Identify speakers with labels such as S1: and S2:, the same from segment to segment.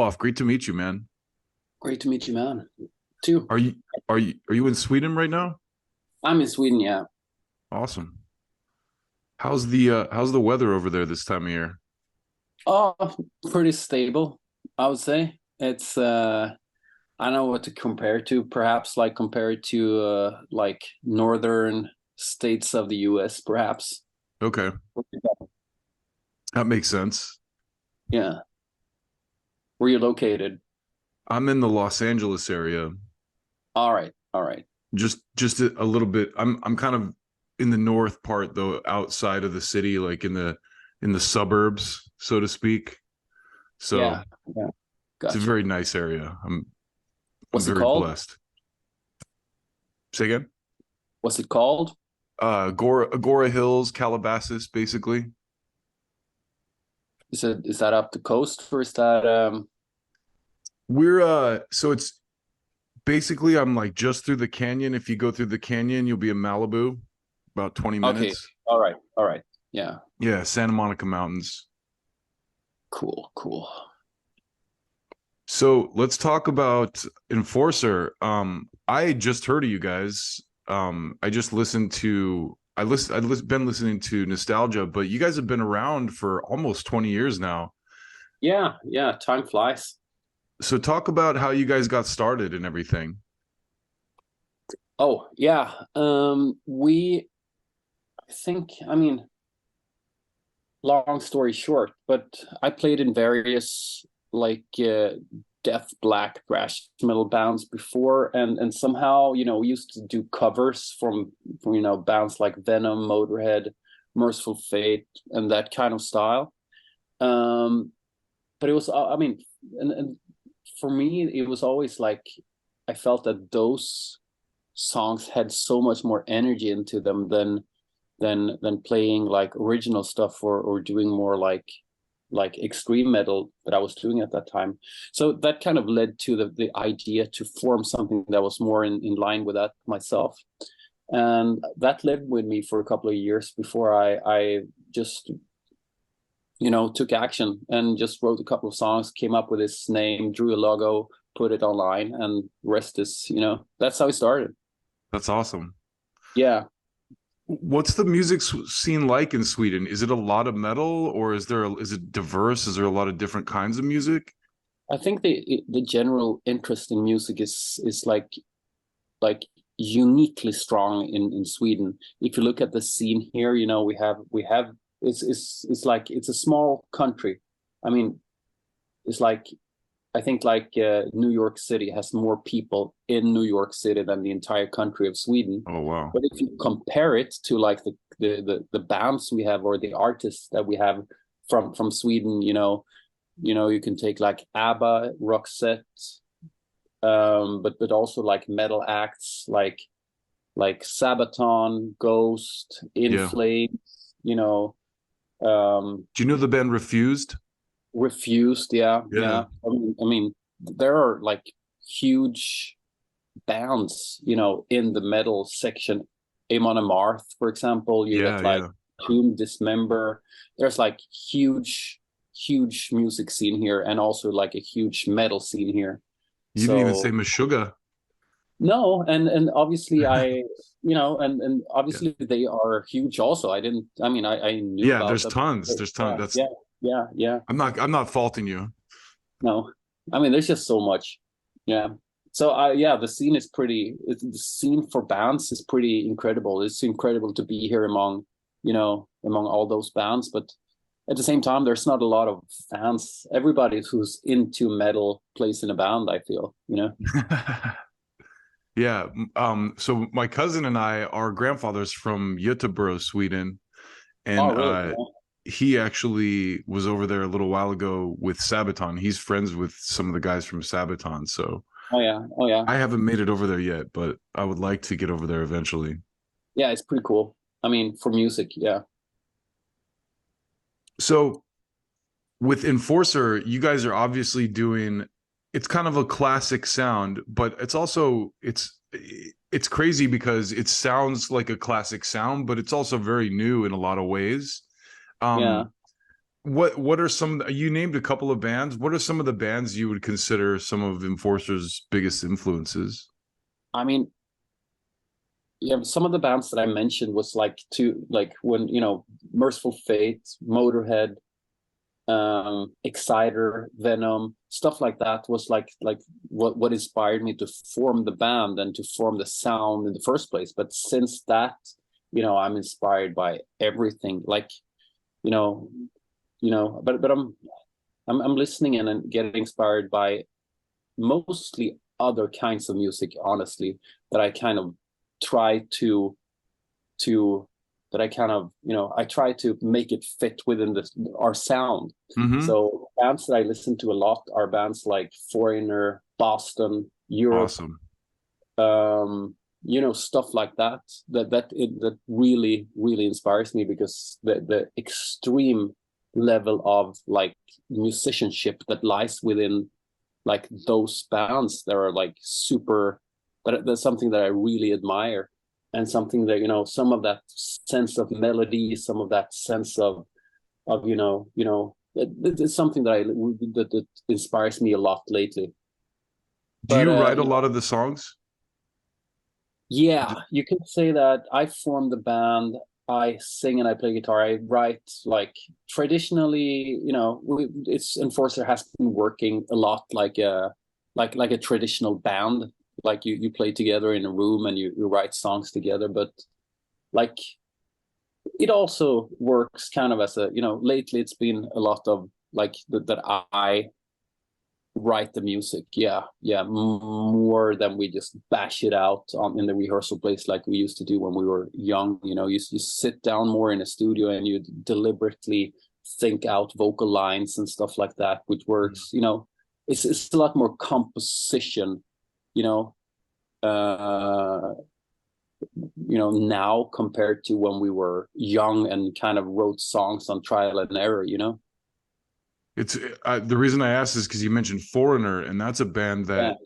S1: Olof, great to meet you, man.
S2: Great to meet you, man. Too.
S1: Are you are you in Sweden right now?
S2: I'm in Sweden, yeah.
S1: Awesome. How's the weather over there this time of year?
S2: Oh, pretty stable, I would say. I don't know what to compare to. Perhaps like compare it to like northern states of the US, perhaps.
S1: Okay, that makes sense.
S2: Yeah. Where you located?
S1: I'm in the Los Angeles area.
S2: All right, all right.
S1: Just a little bit. I'm kind of in the north part though, outside of the city, like in the suburbs, so to speak. So
S2: Yeah, yeah.
S1: it's a
S2: Gotcha.
S1: very nice area. I'm
S2: What's it
S1: very
S2: called?
S1: blessed. Say again?
S2: What's it called?
S1: Agora Hills, Calabasas, basically.
S2: Is that up the coast or is that
S1: We're so it's basically I'm like just through the canyon. If you go through the canyon, you'll be in Malibu, about 20
S2: okay.
S1: minutes.
S2: All right, all right. Yeah.
S1: Yeah, Santa Monica Mountains.
S2: Cool, cool.
S1: So let's talk about Enforcer. I just heard of you guys. I just listened to been listening to Nostalgia, but you guys have been around for almost 20 years now.
S2: Yeah, yeah, time flies.
S1: So talk about how you guys got started and everything.
S2: Oh, yeah. We I think, I mean, long story short, but I played in various like death black thrash metal bands before, and somehow, we used to do covers from bands like Venom, Motorhead, Merciful Fate, and that kind of style. Um, but it was, I mean, and for me, it was always like I felt that those songs had so much more energy into them than playing like original stuff or doing more like extreme metal that I was doing at that time. So that kind of led to the idea to form something that was more in line with that myself. And that lived with me for a couple of years before I just took action and just wrote a couple of songs, came up with this name, drew a logo, put it online, and rest is, that's how it started.
S1: That's awesome.
S2: Yeah.
S1: What's the music scene like in Sweden? Is it a lot of metal, or is it diverse? Is there a lot of different kinds of music?
S2: I think the general interest in music is like uniquely strong in Sweden. If you look at the scene here, we have it's like it's a small country. I mean, it's like I think like New York City has more people in New York City than the entire country of Sweden.
S1: Oh wow.
S2: But if you compare it to like the bands we have or the artists that we have from Sweden, you can take like ABBA, Roxette, but also like metal acts like Sabaton, Ghost, In
S1: Yeah.
S2: Flames, you know, um,
S1: Do you know the band Refused?
S2: Refused. Yeah,
S1: Yeah.
S2: yeah. I mean, there are like huge bands, in the metal section. Amon Amarth, for example, you
S1: Yeah,
S2: get like
S1: yeah.
S2: Tomb Dismember. There's like huge music scene here, and also like a huge metal scene here.
S1: You didn't even say
S2: So
S1: Meshuggah.
S2: no, and obviously and
S1: Yeah.
S2: obviously they are huge also. I knew
S1: Yeah,
S2: about
S1: there's
S2: them.
S1: tons. There's tons.
S2: Yeah,
S1: That's
S2: yeah, yeah, yeah.
S1: I'm not faulting you.
S2: No, I mean, there's just so much. Yeah. So, yeah, the scene for bands is pretty incredible. It's incredible to be here among all those bands. But at the same time, there's not a lot of fans. Everybody who's into metal plays in a band, I feel.
S1: Yeah. So my cousin and I, our grandfather's from Göteborg, Sweden,
S2: Oh,
S1: and
S2: really?
S1: he actually was over there a little while ago with Sabaton. He's friends with some of the guys from Sabaton. So
S2: Oh, yeah. Oh, yeah.
S1: I haven't made it over there yet, but I would like to get over there eventually.
S2: Yeah, it's pretty cool. I mean, for music, yeah.
S1: So with Enforcer, you guys are obviously doing it's kind of a classic sound, but it's crazy because it sounds like a classic sound, but it's also very new in a lot of ways.
S2: Yeah.
S1: Um, what are some, you named a couple of bands. What are some of the bands you would consider some of Enforcer's biggest influences?
S2: I mean, yeah, some of the bands that I mentioned was like when, Merciful Fate, Motorhead, Exciter, Venom, stuff like that was like what inspired me to form the band and to form the sound in the first place. But since that, I'm inspired by everything. Like, you know, but I'm listening and getting inspired by mostly other kinds of music, honestly, that I kind of try to that I kind of, I try to make it fit within our sound.
S1: Mm-hmm.
S2: So bands that I listen to a lot are bands like Foreigner, Boston, Europe,
S1: Awesome.
S2: stuff like that. That really really inspires me, because the extreme level of like musicianship that lies within like those bands that are like super. That's something that I really admire, and something that, some of that sense of melody, some of that sense of it's something that inspires me a lot lately.
S1: Do
S2: But
S1: you write a lot of the songs?
S2: yeah, you can say that I form the band. I sing and I play guitar. I write, like, traditionally, it's Enforcer has been working a lot like a traditional band. Like you play together in a room and you write songs together. But like it also works kind of as a, lately it's been a lot of like that I write the music. Yeah, more than we just bash it out in the rehearsal place like we used to do when we were young. You sit down more in a studio and you deliberately think out vocal lines and stuff like that, which works. It's a lot more composition, you know uh now compared to when we were young and kind of wrote songs on trial and error.
S1: It's the reason I asked is because you mentioned Foreigner, and that's a band
S2: Yeah,
S1: that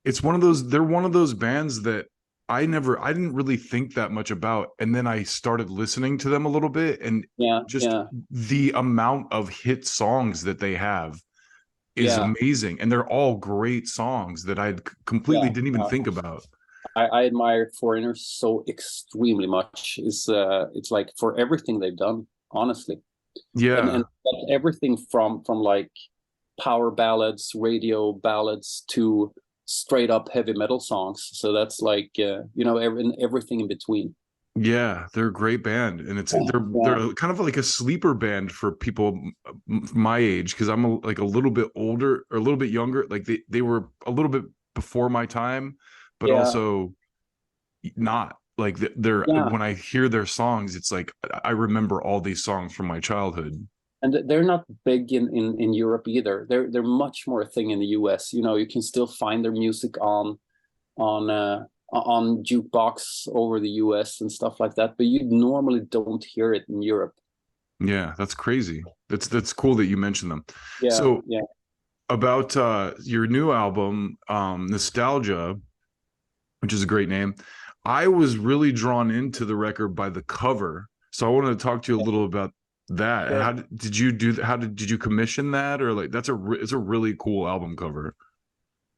S1: it's one of those. They're one of those bands that I didn't really think that much about, and then I started listening to them a little bit, and
S2: yeah,
S1: just
S2: yeah,
S1: the amount of hit songs that they have is
S2: yeah,
S1: amazing, and they're all great songs that I completely
S2: yeah.
S1: didn't even think about.
S2: I admire Foreigners so extremely much. It's like for everything they've done, honestly, and
S1: Yeah,
S2: everything from like power ballads, radio ballads, to straight up heavy metal songs. So that's like everything in between.
S1: yeah, they're a great band, and it's
S2: Yeah,
S1: they're kind of like a sleeper band for people my age because I'm like a little bit older or a little bit younger. Like they were a little bit before my time, but
S2: yeah,
S1: also not like they're
S2: yeah.
S1: when I hear their songs, it's like I remember all these songs from my childhood.
S2: And they're not big in Europe either. They're much more a thing in the US. You can still find their music on jukebox over the US and stuff like that, but you normally don't hear it in Europe.
S1: Yeah, that's crazy. That's cool that you mentioned them.
S2: Yeah,
S1: So
S2: yeah,
S1: about your new album, Nostalgia, which is a great name. I was really drawn into the record by the cover. So I wanted to talk to you a little about that.
S2: sure.
S1: How did you do how did you commission that, or like it's a really cool album cover.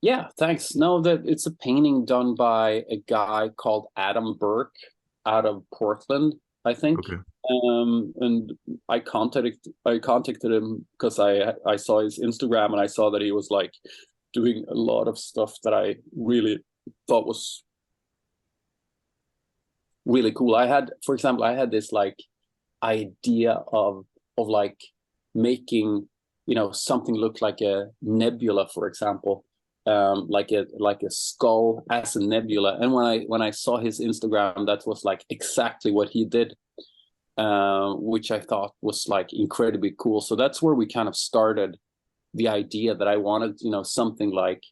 S2: Yeah, thanks. No, that it's a painting done by a guy called Adam Burke out of Portland, I think.
S1: Okay.
S2: And I contacted him because I saw his Instagram and I saw that he was like doing a lot of stuff that I really thought was really cool. For example, I had this like idea of like making something look like a nebula, for example, like a skull as a nebula. And when I saw his Instagram, that was like exactly what he did, which I thought was like incredibly cool. So that's where we kind of started the idea that I wanted, something like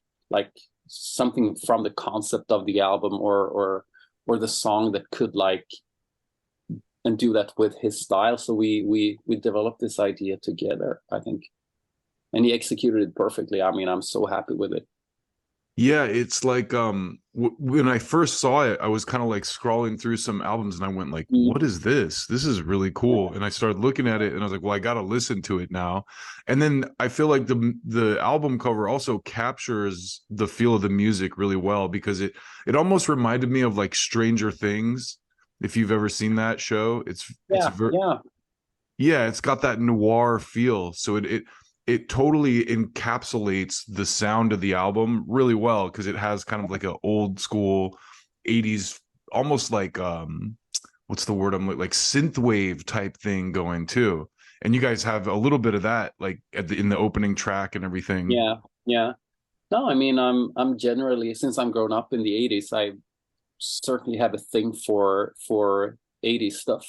S2: something from the concept of the album, or the song that could like and do that with his style. So we developed this idea together, I think, and he executed it perfectly. I mean, I'm so happy with it.
S1: Yeah, it's like when I first saw it, I was kind of like scrolling through some albums and I went like,
S2: Mm.
S1: "What is this? This is really cool." And I started looking at it and I was like, "Well, I got to listen to it now." And then I feel like the album cover also captures the feel of the music really well because it almost reminded me of like Stranger Things. If you've ever seen that show, it's
S2: Yeah,
S1: very
S2: yeah,
S1: yeah, it's got that noir feel. So it totally encapsulates the sound of the album really well because it has kind of like a old school 80s, almost like what's the word I'm like synthwave type thing going too. And you guys have a little bit of that like in the opening track and everything.
S2: yeah, yeah. No, I mean, I'm generally, since I'm grown up in the '80s, I certainly have a thing for '80s stuff.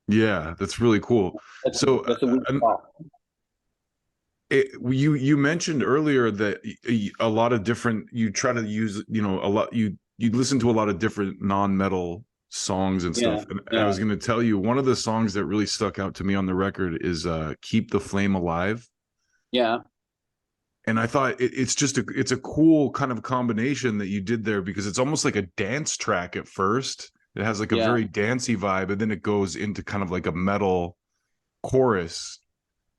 S1: Yeah, that's really cool.
S2: That's
S1: So
S2: that's a weak spot.
S1: you mentioned earlier that a lot of different you try to use a lot you listen to a lot of different non-metal songs and
S2: Yeah,
S1: stuff, and I
S2: yeah,
S1: was going to tell you one of the songs that really stuck out to me on the record is Keep the Flame Alive.
S2: yeah,
S1: And I thought it's a cool kind of combination that you did there because it's almost like a dance track at first. It has like a
S2: yeah.
S1: very dancey vibe and then it goes into kind of like a metal chorus.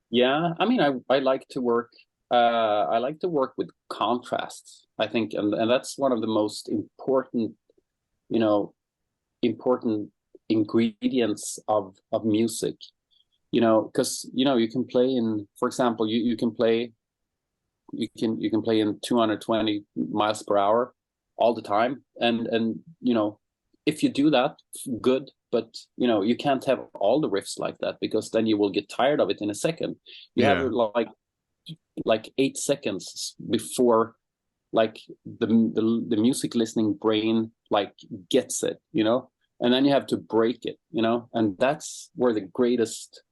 S2: Yeah, I mean, I like to work. I like to work with contrasts. I think, and that's one of the most important, you know, important ingredients of music. Because you can play in, for example, you can play in 220 miles per hour all the time, and if you do that, good. But you can't have all the riffs like that because then you will get tired of it in a second. You have
S1: Yeah.
S2: like 8 seconds before like the music listening brain like gets it, and then you have to break it, and that's where the greatest.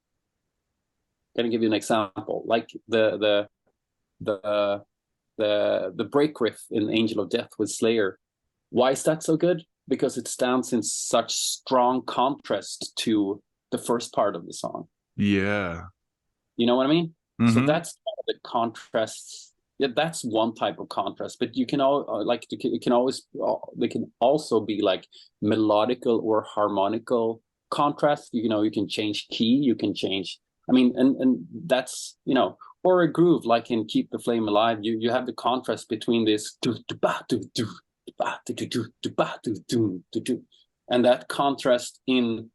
S2: Can I give you an example? Like the the break riff in Angel of Death with Slayer. Why is that so good? Because it stands in such strong contrast to the first part of the song.
S1: Yeah.
S2: You know what I mean? So
S1: Mm-hmm.
S2: that's the contrasts. Yeah, that's one type of contrast. But you can all like it can always they can also be like melodical or harmonical contrast. You can change key. You can change. I mean, and that's or a groove like in Keep the Flame Alive. You have the contrast between this do do ba do do ba do do do ba do do do do, and that contrast in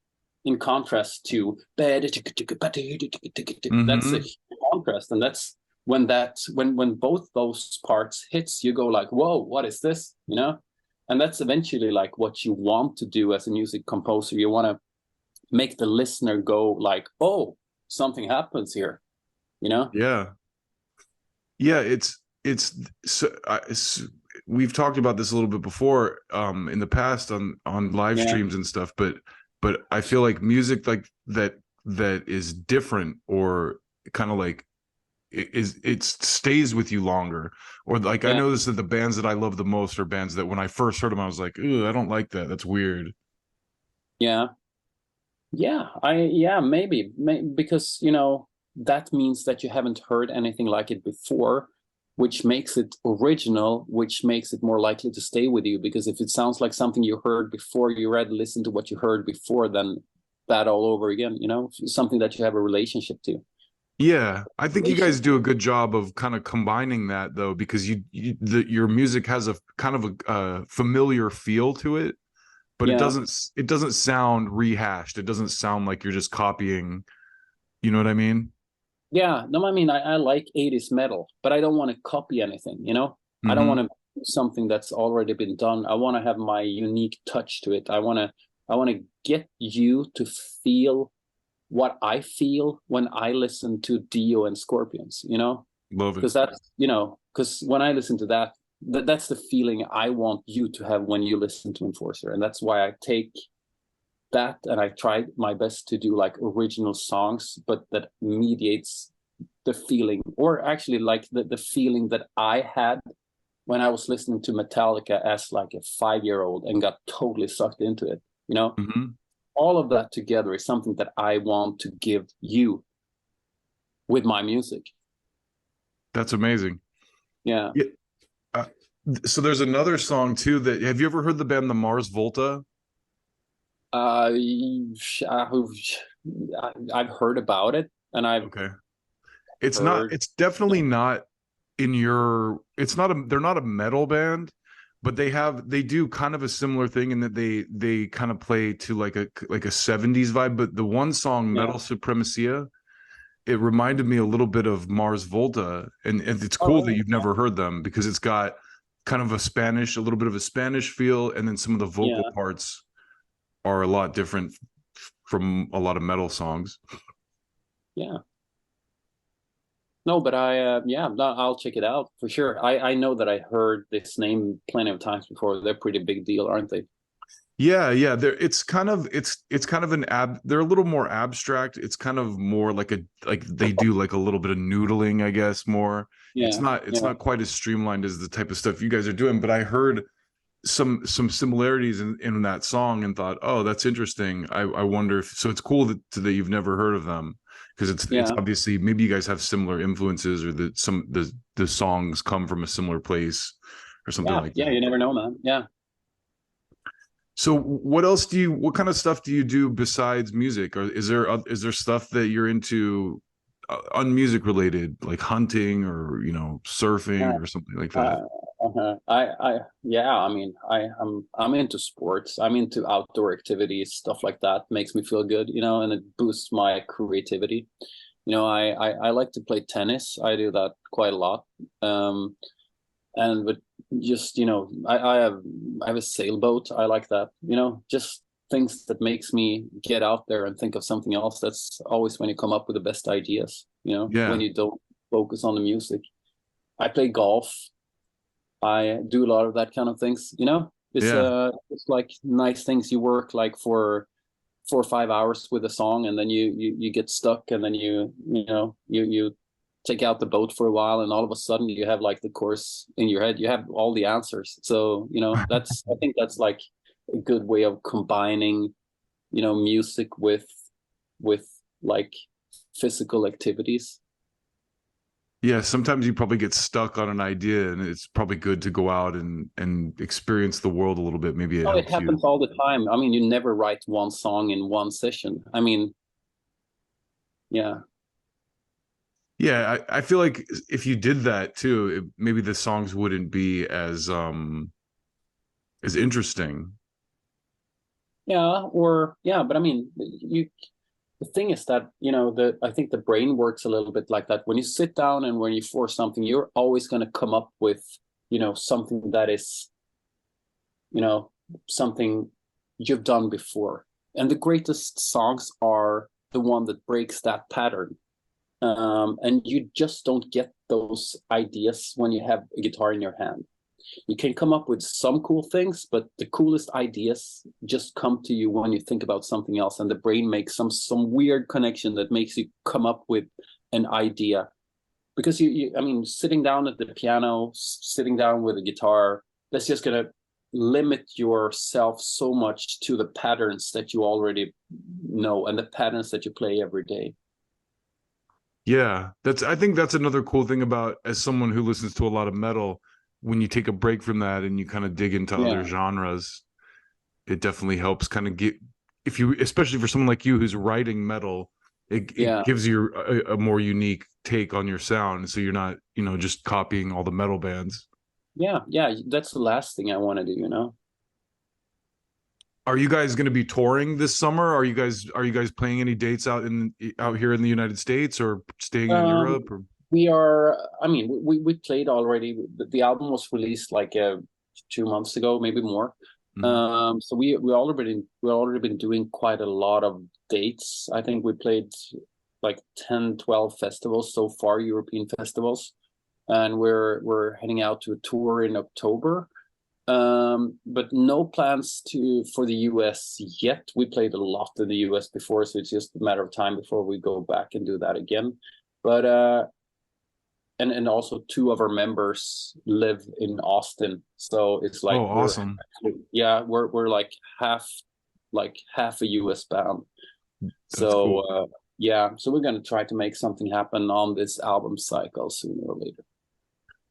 S2: contrast to that's a
S1: Mm-hmm.
S2: contrast, and that's when both those parts hits, you go like, whoa, what is this, and that's eventually like what you want to do as a music composer. You want to make the listener go like, oh, something happens here, you know
S1: Yeah. Yeah, we've talked about this a little bit before in the past on live
S2: yeah,
S1: streams and stuff, but I feel like music like that is different or kind of like it stays with you longer. Or like I
S2: yeah,
S1: noticed that the bands that I love the most are bands that when I first heard them I was like, "Ooh, I don't like that. That's weird."
S2: yeah, maybe, because that means that you haven't heard anything like it before, which makes it original, which makes it more likely to stay with you. Because if it sounds like something you heard before, you rather listen to what you heard before than that all over again, something that you have a relationship to.
S1: Yeah, I think you guys do a good job of kind of combining that though, because your music has a kind of a familiar feel to it, but it
S2: Yeah,
S1: doesn't sound rehashed. It doesn't sound like you're just copying. You know what I mean?
S2: yeah. No, I mean, I like '80s metal, but I don't want to copy anything. I don't want
S1: Hmm.
S2: to do something that's already been done. I want to have my unique touch to it. I want to get you to feel what I feel when I listen to Dio and Scorpions,
S1: Love it.
S2: because when I listen to that's the feeling I want you to have when you listen to Enforcer. And that's why I take that and I tried my best to do like original songs, but that mediates the feeling, or actually like the feeling that I had when I was listening to Metallica as like a 5-year old and got totally sucked into it,
S1: Hmm.
S2: all of that together is something that I want to give you with my music.
S1: That's amazing.
S2: Yeah.
S1: Yeah. So there's another song too that have you ever heard the band the Mars Volta?
S2: Uh, I've heard about it, and I've
S1: Okay. It's not,
S2: heard.
S1: it's definitely not in your, it's not a, they're not a metal band, but they do kind of a similar thing in that they kind of play to like a 70s vibe. But the one song,
S2: Yeah.
S1: Metal Supremacia, it reminded me a little bit of Mars Volta. And it's
S2: Oh,
S1: cool that
S2: really?
S1: you've never heard them because it's got kind of a little bit of a Spanish feel, and then some of the vocal
S2: Yeah.
S1: parts are a lot different from a lot of metal songs.
S2: Yeah. No, but yeah, no, I'll check it out for sure. I know that I heard this name plenty of times before. They're pretty big deal, aren't they?
S1: Yeah, yeah. It's kind of they're a little more abstract. It's kind of more like they do like a little bit of noodling, I guess, more.
S2: Yeah.
S1: It's
S2: Yeah.
S1: not quite as streamlined as the type of stuff you guys are doing, but I heard some similarities in that song and thought, oh, that's interesting. I wonder if so it's cool that you've never heard of them because it's
S2: Yeah.
S1: obviously maybe you guys have similar influences or that some the songs come from a similar place or something
S2: Yeah.
S1: like
S2: Yeah.
S1: that.
S2: You never know, man. Yeah.
S1: So what kind of stuff do you do besides music? Or is there stuff that you're into unmusic related, like hunting or, surfing or something like that?
S2: Uh, yeah, I mean, I'm into sports. I'm into outdoor activities, stuff like that makes me feel good, and it boosts my creativity. I like to play tennis. I do that quite a lot. And but just, I have a sailboat. I like that, just things that makes me get out there and think of something else. That's always when you come up with the best ideas, when
S1: Yeah,
S2: you don't focus on the music. I play golf. I do a lot of that kind of things.
S1: yeah,
S2: It's like nice things. You work like for 4 or 5 hours with a song, and then you get stuck, and then you take out the boat for a while, and all of a sudden you have like the course in your head. You have all the answers. So that's I think that's like a good way of combining music with like physical activities.
S1: yeah. Sometimes you probably get stuck on an idea, and it's probably good to go out and experience the world a little bit. Maybe it
S2: Oh, it
S1: helps you.
S2: happens all the time. I mean, you never write one song in one session. I mean, yeah.
S1: Yeah, I feel like if you did that too, maybe the songs wouldn't be as interesting.
S2: Yeah, or yeah, but I mean, the thing is that, I think the brain works a little bit like that. When you sit down and when you force something, you're always going to come up with, something that is, you know, something you've done before. And the greatest songs are the one that breaks that pattern. And you just don't get those ideas when you have a guitar in your hand. You can come up with some cool things, but the coolest ideas just come to you when you think about something else, and the brain makes some weird connection that makes you come up with an idea. Because I mean, sitting down at the piano, sitting down with a guitar, that's just gonna limit yourself so much to the patterns that you already know and the patterns that you play every day.
S1: Yeah, I think that's another cool thing about as someone who listens to a lot of metal, when you take a break from that and you kind of dig into other
S2: Yeah,
S1: genres, it definitely helps kind of get if you especially for someone like you who's writing metal, it
S2: yeah.
S1: gives you a more unique take on your sound. So you're not, just copying all the metal bands.
S2: Yeah, that's the last thing I want to do.
S1: Are you guys going to be touring this summer? Are you guys playing any dates out here in the United States or staying in
S2: Um,
S1: Europe or
S2: we are. I mean, we played already. The album was released like 2 months ago, maybe more.
S1: Mhm.
S2: So we already been doing quite a lot of dates. I think we played like 10, 12 festivals so far, European festivals, and we're heading out to a tour in October. But no plans to for the US yet. We played a lot in the US before, so it's just a matter of time before we go back and do that again. But and also two of our members live in Austin, so it's
S1: Oh,
S2: like
S1: awesome.
S2: we're like half a US band.
S1: That's
S2: So
S1: cool.
S2: yeah, so we're gonna try to make something happen on this album cycle sooner or later.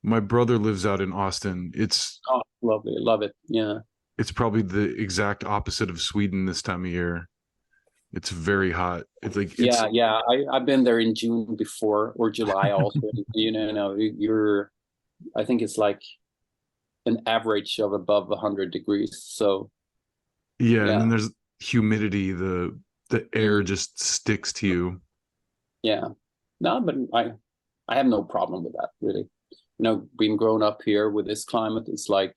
S1: My brother lives out in Austin.
S2: Oh, lovely, love it. Yeah.
S1: It's probably the exact opposite of Sweden this time of year. It's very hot. It's like it's
S2: Yeah, yeah. I've been there in June before or July also. No, you're. I think it's like an average of above 100 degrees. So
S1: yeah, and
S2: yeah,
S1: then there's humidity. The air
S2: mm,
S1: just sticks to you.
S2: yeah. No, but I have no problem with that really. Being grown up here with this climate, it's like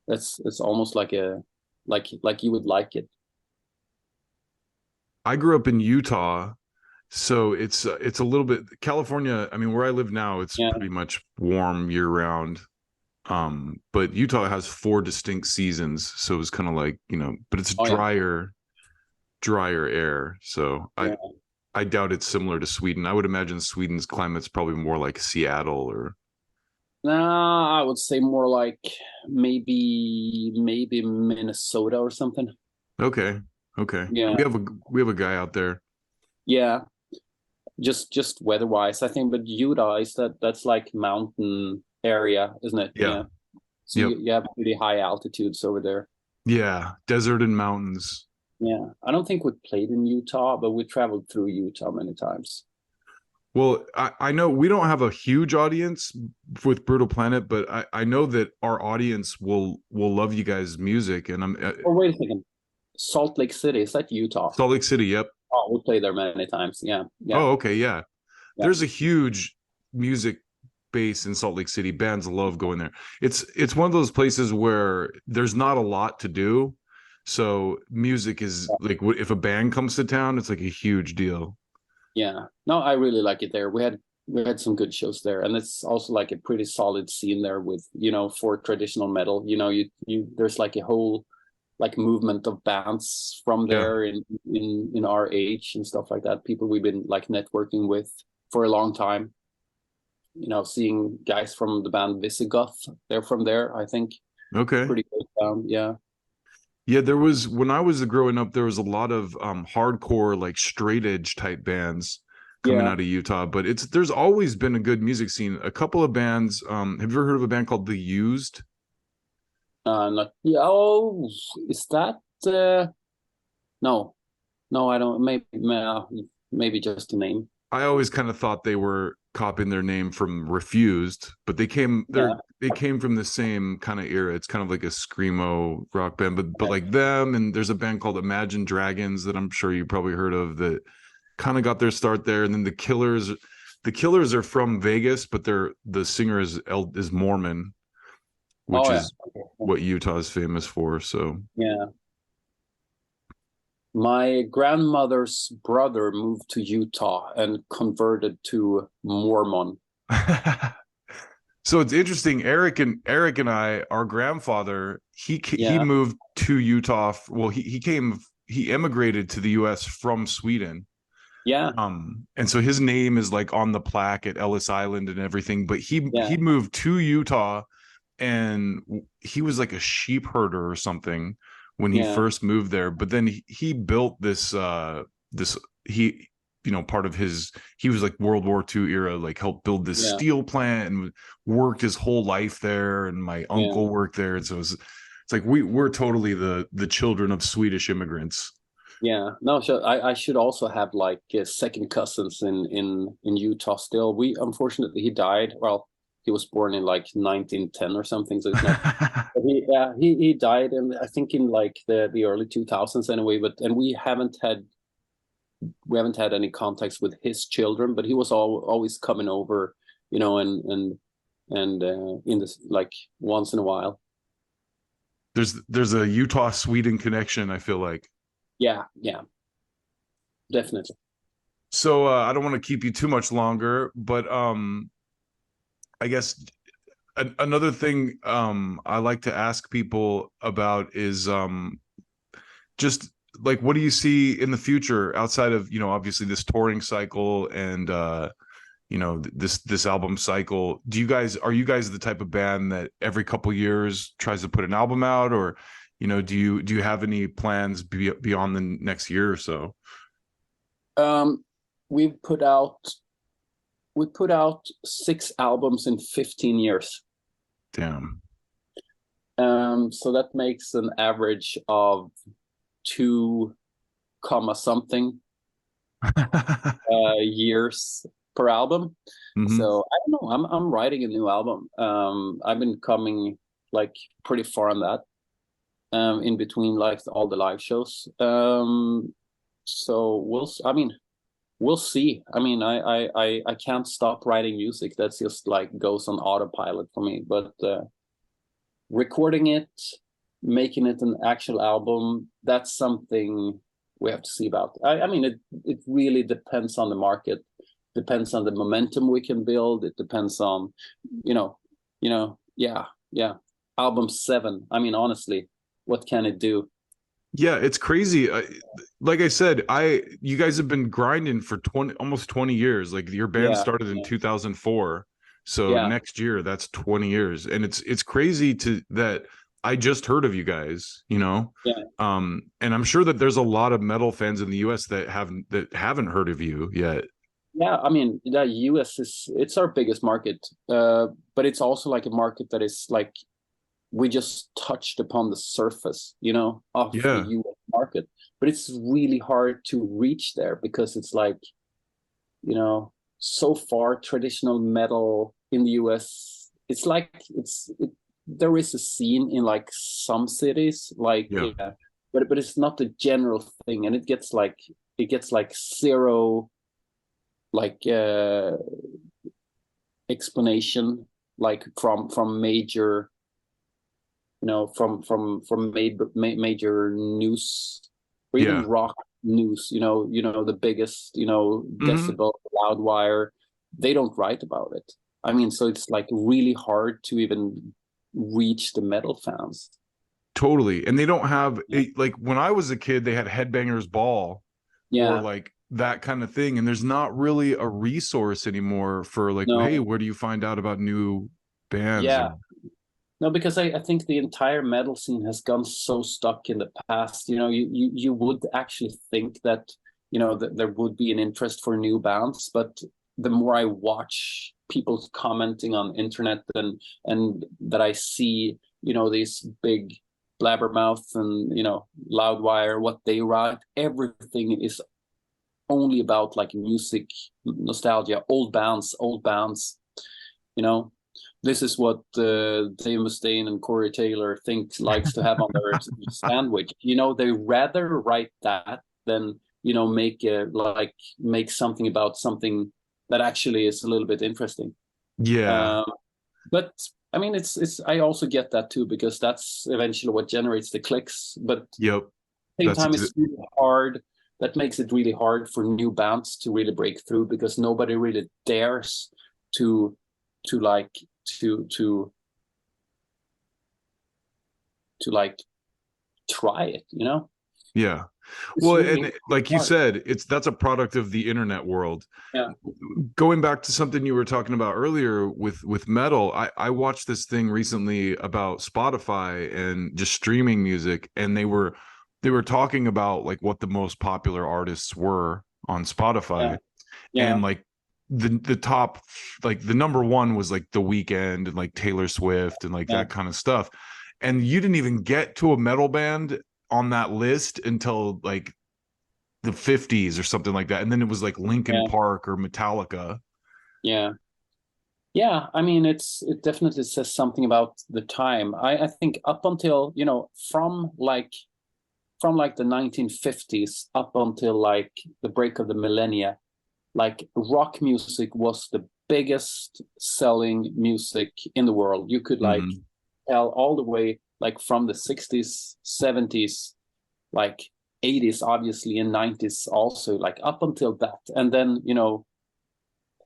S2: it's almost like like you would like it.
S1: I grew up in Utah, so it's a little bit California. I mean, where I live now, it's
S2: Yeah.
S1: pretty much warm year round. But Utah has four distinct seasons, so it's kind of like, but it's
S2: Oh yeah.
S1: drier air. So
S2: Yeah.
S1: I doubt it's similar to Sweden. I would imagine Sweden's climate's probably more like Seattle or
S2: Nah, I would say more like maybe Minnesota or something.
S1: okay, okay.
S2: Yeah.
S1: We have a guy out there.
S2: Yeah. Just weather wise, I think. But Utah is that's like mountain area, isn't it?
S1: Yeah.
S2: Yeah. So
S1: Yep.
S2: you have pretty high altitudes over there.
S1: Yeah. Desert and mountains.
S2: Yeah. I don't think we played in Utah, but we traveled through Utah many times.
S1: Well, I know we don't have a huge audience with Brutal Planet, but I know that our audience will love you guys' music. And I'm
S2: Oh, wait a second. Salt Lake City, is that Utah?
S1: Salt Lake City. Yep.
S2: Oh, we played there many times. Yeah. Yeah.
S1: Oh, okay. Yeah.
S2: Yeah.
S1: There's a huge music base in Salt Lake City. Bands love going there. It's one of those places where there's not a lot to do. So music is like, if a band comes to town, it's like a huge deal.
S2: Yeah. No, I really like it there. We had some good shows there, and it's also like a pretty solid scene there with, for traditional metal. You there's like a whole like movement of bands from
S1: Yeah.
S2: there in our age and stuff like that. People we've been like networking with for a long time. Seeing guys from the band Visigoth, they're from there, I think.
S1: Okay.
S2: Pretty good band, yeah.
S1: Yeah, there was when I was growing up, there was a lot of hardcore, like straight edge type bands coming
S2: Yeah.
S1: out of Utah. But there's always been a good music scene. A couple of bands. Have you ever heard of a band called The Used?
S2: Not, yeah. Oh, is that no. No, I don't. Maybe just a name.
S1: I always kind of thought they were copying their name from Refused, but
S2: Yeah.
S1: they came from the same kind of era. It's kind of like a screamo rock band, but like them, and there's a band called Imagine Dragons that I'm sure you probably heard of that kind of got their start there. And then the Killers are from Vegas, but the singer is Mormon, which
S2: Oh yeah.
S1: is what Utah is famous for. So
S2: Yeah. My grandmother's brother moved to Utah and converted to Mormon.
S1: so it's interesting. Eric and I, our grandfather, he
S2: Yeah.
S1: moved to Utah. Well, he immigrated to the U.S. from Sweden.
S2: Yeah.
S1: And so his name is like on the plaque at Ellis Island and everything. But he
S2: Yeah.
S1: moved to Utah, and he was like a sheep herder or something when he
S2: Yeah.
S1: first moved there. But then he built this he part of his he was like World War II era, like helped build this
S2: Yeah.
S1: steel plant and worked his whole life there. And my
S2: Yeah.
S1: uncle worked there, and so it's like we're totally the children of Swedish immigrants.
S2: Yeah. No, so I should also have like second cousins in Utah still. We unfortunately he died. Well, he was born in like 1910 or something, so it's not. But he died, and I think in like the early 2000s anyway. But and we haven't had any contacts with his children, but he was always coming over, and in this like once in a while.
S1: There's a Utah Sweden connection, I feel like.
S2: Yeah, yeah, definitely.
S1: So I don't want to keep you too much longer, but I guess another thing I like to ask people about is just like, what do you see in the future outside of, obviously this touring cycle and this album cycle? Are you guys the type of band that every couple years tries to put an album out, or do you have any plans beyond the next year or so?
S2: We've put out we put out 6 albums in 15 years.
S1: Damn.
S2: So that makes an average of 2 comma something years per album.
S1: Hmm.
S2: So I don't know. I'm writing a new album. I've been coming like pretty far on that. In between like all the live shows. So I mean, we'll see. I mean, I can't stop writing music. That's just like goes on autopilot for me. But recording it, making it an actual album, that's something we have to see about. I mean, it really depends on the market, depends on the momentum we can build. It depends on, yeah, yeah. Album 7. I mean, honestly, what can it do?
S1: Yeah, it's crazy. Like I said, you guys have been grinding for almost 20 years. Like your band
S2: Yeah,
S1: started in 2004. So
S2: yeah,
S1: next year that's 20 years. And it's crazy that I just heard of you guys, you know.
S2: yeah.
S1: And I'm sure that there's a lot of metal fans in the US that haven't heard of you yet.
S2: Yeah, I mean, the US it's our biggest market. But it's also like a market that is like we just touched upon the surface, of the
S1: Yeah.
S2: US market. But it's really hard to reach there because it's like, so far traditional metal in the US, it's like there is a scene in like some cities, like
S1: Yeah.
S2: but it's not the general thing, and it gets like zero like explanation like from major major news or even
S1: Yeah.
S2: rock news, the biggest,
S1: Hmm.
S2: Decibel, Loudwire, they don't write about it. I mean, so it's like really hard to even reach the metal fans.
S1: Totally. And they don't have like when I was a kid, they had Headbangers Ball or
S2: Yeah,
S1: like that kind of thing. And there's not really a resource anymore for like, hey,
S2: no,
S1: where do you find out about new bands?
S2: yeah.
S1: And
S2: No, because I think the entire metal scene has gone so stuck in the past. You would actually think that, that there would be an interest for new bands, but the more I watch people commenting on internet and that I see, these big blabbermouth and, Loudwire, what they write, everything is only about like music, nostalgia, old bands, you know this is what Dave Mustaine and Corey Taylor likes to have on their sandwich. They rather write that than make something about something that actually is a little bit interesting.
S1: yeah.
S2: Uh, but I mean, it's I also get that too because that's eventually what generates the clicks. But at
S1: Yep.
S2: the same
S1: That's
S2: time, it's really hard. That makes it really hard for new bands to really break through because nobody really dares to like to like try it.
S1: yeah.
S2: It's
S1: Well,
S2: really
S1: and like you
S2: hard.
S1: said, that's a product of the internet world.
S2: Yeah,
S1: Going back to something you were talking about earlier with metal, I watched this thing recently about Spotify and just streaming music, and they were talking about like what the most popular artists were on
S2: yeah,
S1: Spotify,
S2: yeah,
S1: and like the top, like the number one was like The Weeknd and like Taylor Swift and like
S2: yeah,
S1: that kind of stuff, and you didn't even get to a metal band on that list until like the 50s or something like that, and then it was like Linkin
S2: yeah,
S1: Park or Metallica.
S2: yeah. Yeah, I mean, it definitely says something about the time. I think up until, from like the 1950s up until like the break of the millennia, like rock music was the biggest selling music in the world. You could like
S1: Hmm.
S2: tell all the way like from the 60s, 70s, like 80s, obviously, and 90s also, like up until that. And then,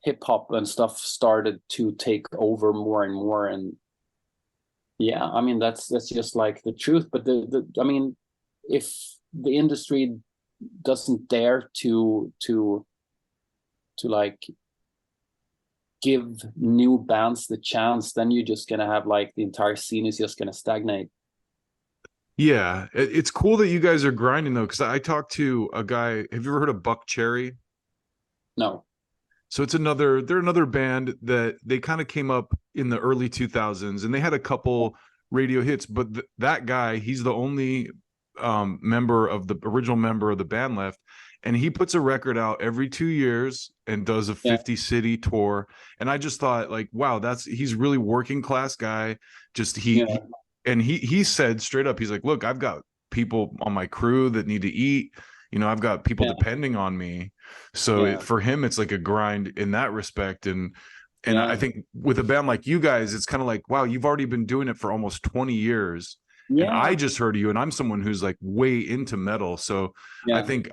S2: hip hop and stuff started to take over more and more. And yeah, I mean, that's just like the truth. But I mean, if the industry doesn't dare to like give new bands the chance, then you're just gonna have like the entire scene is just gonna stagnate.
S1: Yeah, it's cool that you guys are grinding though, because I talked to a guy. Have you ever heard of Buck Cherry?
S2: No.
S1: So they're another band that they kind of came up in the early 2000s, and they had a couple radio hits, but that guy, he's the only original member of the band left, and he puts a record out every 2 years and does a 50 city tour. And I just thought, like, wow, he's really working class guy. Just he said straight up, he's like, look, I've got people on my crew that need to eat. You know, I've got people depending on me. So for him, it's like a grind in that respect. And I think with a band like you guys, it's kind of like, wow, you've already been doing it for almost 20 years. And I just heard you, and I'm someone who's like way into metal. So I think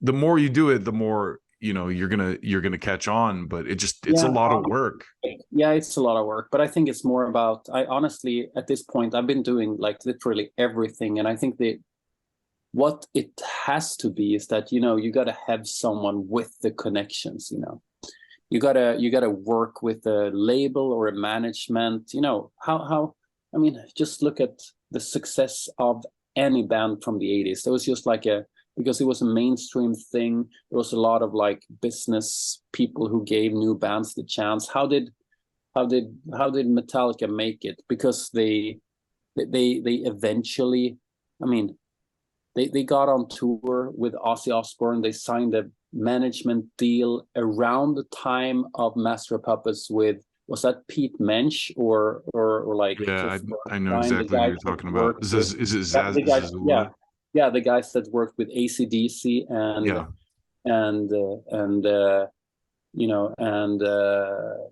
S1: the more you do it, the more, you know, you're gonna catch on. But it's a lot of work.
S2: Yeah, it's a lot of work. But I think it's more about, I honestly, at this point, I've been doing like literally everything. And I think what it has to be is that, you know, you got to have someone with the connections. You know, you gotta work with a label or a management. You know, how I mean, just look at the success of any band from the 80s. There was just like because it was a mainstream thing, there was a lot of like business people who gave new bands the chance. How did Metallica make it? Because they eventually, I mean, they got on tour with Ozzy Osbourne. They signed a management deal around the time of Master of Puppets with, was that Pete Mensch or like?
S1: Yeah, I know exactly what you're talking about. Is it Zaz?
S2: The guys that worked with AC/DC and you know, and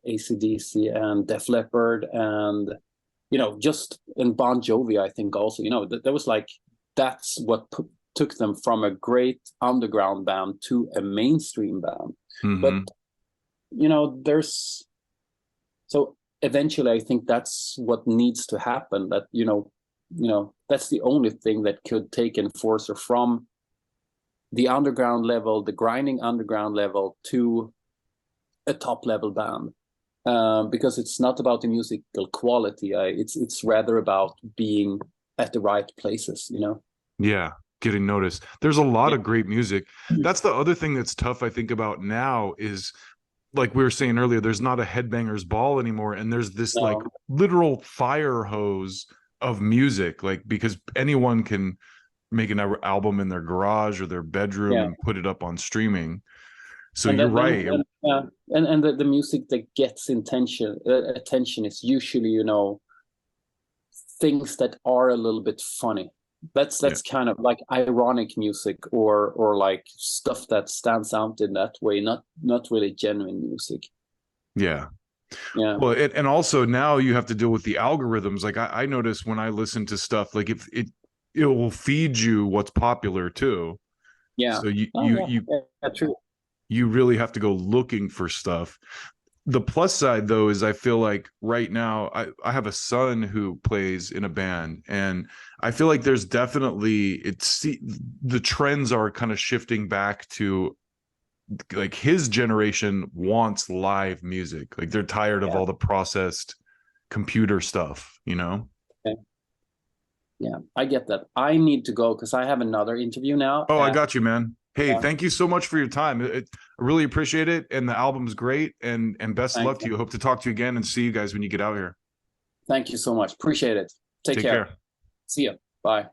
S2: AC/DC and Def Leppard, and you know, just in Bon Jovi, I think also, you know, there was like, that's what took them from a great underground band to a mainstream band. But you know, so eventually I think that's what needs to happen, that you know that's the only thing that could take Enforcer from the underground level, the grinding underground level, to a top level band, because it's not about the musical quality. It's rather about being at the right places, you know.
S1: Getting noticed. There's a lot of great music. That's the other thing that's tough, I think, about now is, like we were saying earlier, there's not a headbanger's ball anymore, and there's this like literal fire hose of music, like, because anyone can make an album in their garage or their bedroom and put it up on streaming. So you're right.
S2: And the music that gets attention is usually, you know, things that are a little bit funny. That's kind of like ironic music, or like stuff that stands out in that way, not really genuine music. Well,
S1: and also now you have to deal with the algorithms. Like I notice when I listen to stuff, like it will feed you what's popular too. So you really have to go looking for stuff. The plus side, though, is I feel like right now I have a son who plays in a band, and I feel like there's definitely the trends are kind of shifting back to, like, his generation wants live music. Like, they're tired of all the processed computer stuff, you know?
S2: Yeah, I get that. I need to go because I have another interview now.
S1: Oh, I got you, man. Hey, thank you so much for your time. I really appreciate it. And the album's great. And best of luck to you. Hope to talk to you again and see you guys when you get out here.
S2: Thank you so much. Appreciate it. Take care. See ya. Bye.